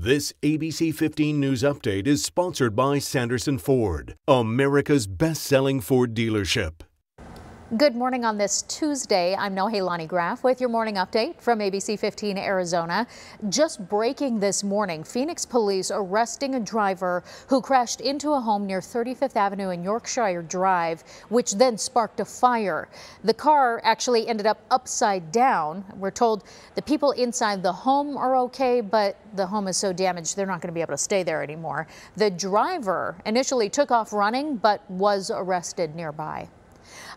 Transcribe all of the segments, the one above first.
This ABC 15 News Update is sponsored by Sanderson Ford, America's best-selling Ford dealership. Good morning on this Tuesday. I'm Nohelani Graff with your morning update from ABC15 Arizona. Just breaking this morning, Phoenix police arresting a driver who crashed into a home near 35th Avenue and Yorkshire Drive, which then sparked a fire. The car actually ended up upside down. We're told the people inside the home are okay, but the home is so damaged they're not going to be able to stay there anymore. The driver initially took off running, but was arrested nearby.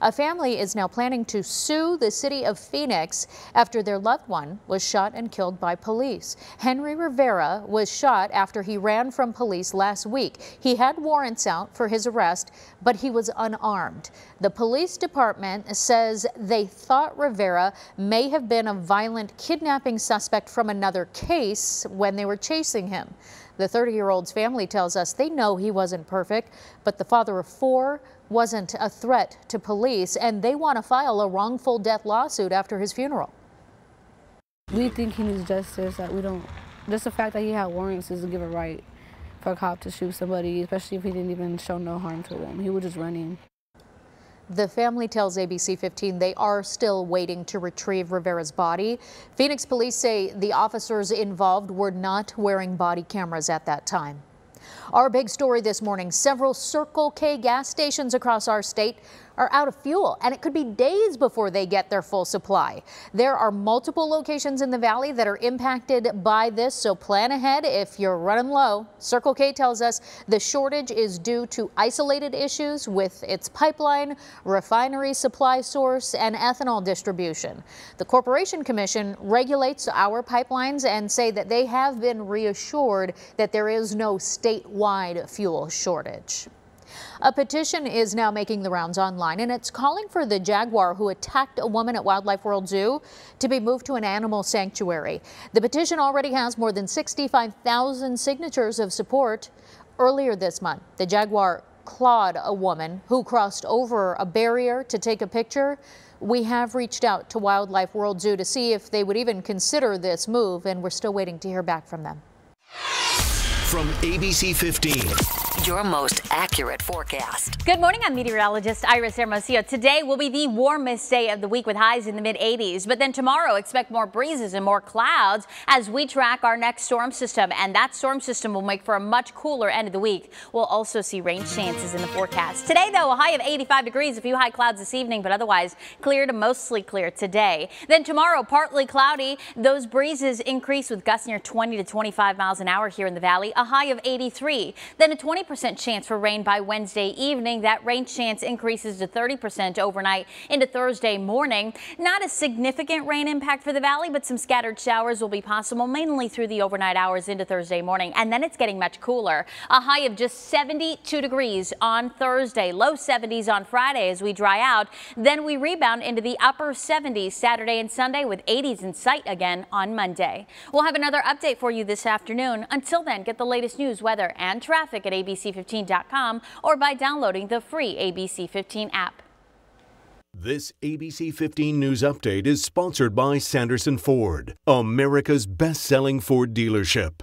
A family is now planning to sue the city of Phoenix after their loved one was shot and killed by police. Henry Rivera was shot after he ran from police last week. He had warrants out for his arrest, but he was unarmed. The police department says they thought Rivera may have been a violent kidnapping suspect from another case when they were chasing him. The 30-year-old's family tells us they know he wasn't perfect, but the father of four wasn't a threat to police, and they want to file a wrongful death lawsuit after his funeral. We think he needs justice. That we don't. Just the fact that he had warrants doesn't give a right for a cop to shoot somebody, especially if he didn't even show no harm to them. He was just running. The family tells ABC15 they are still waiting to retrieve Rivera's body. Phoenix police say the officers involved were not wearing body cameras at that time. Our big story this morning, several Circle K gas stations across our state are out of fuel, and it could be days before they get their full supply. There are multiple locations in the valley that are impacted by this, so plan ahead if you're running low. Circle K tells us the shortage is due to isolated issues with its pipeline, refinery supply source, and ethanol distribution. The Corporation Commission regulates our pipelines and say that they have been reassured that there is no statewide fuel shortage. A petition is now making the rounds online, and it's calling for the jaguar who attacked a woman at Wildlife World Zoo to be moved to an animal sanctuary. The petition already has more than 65,000 signatures of support. Earlier this month, the jaguar clawed a woman who crossed over a barrier to take a picture. We have reached out to Wildlife World Zoo to see if they would even consider this move, and we're still waiting to hear back from them. From ABC 15. Your most accurate forecast. Good morning, I'm meteorologist Iris Hermosillo. Today will be the warmest day of the week with highs in the mid-80s, but then tomorrow expect more breezes and more clouds as we track our next storm system, and that storm system will make for a much cooler end of the week. We'll also see rain chances in the forecast. Today, though, a high of 85 degrees, a few high clouds this evening, but otherwise clear to mostly clear today. Then tomorrow, partly cloudy. Those breezes increase with gusts near 20 to 25 miles an hour here in the valley, a high of 83. Then a 20% chance for rain by Wednesday evening. That rain chance increases to 30% overnight into Thursday morning. Not a significant rain impact for the valley, but some scattered showers will be possible mainly through the overnight hours into Thursday morning. And then it's getting much cooler. A high of just 72 degrees on Thursday, low 70s on Friday as we dry out. Then we rebound into the upper 70s Saturday and Sunday with 80s in sight again on Monday. We'll have another update for you this afternoon. Until then, get the latest news, weather, and traffic at ABC15.com or by downloading the free ABC 15 app. This ABC 15 News Update is sponsored by Sanderson Ford, America's best-selling Ford dealership.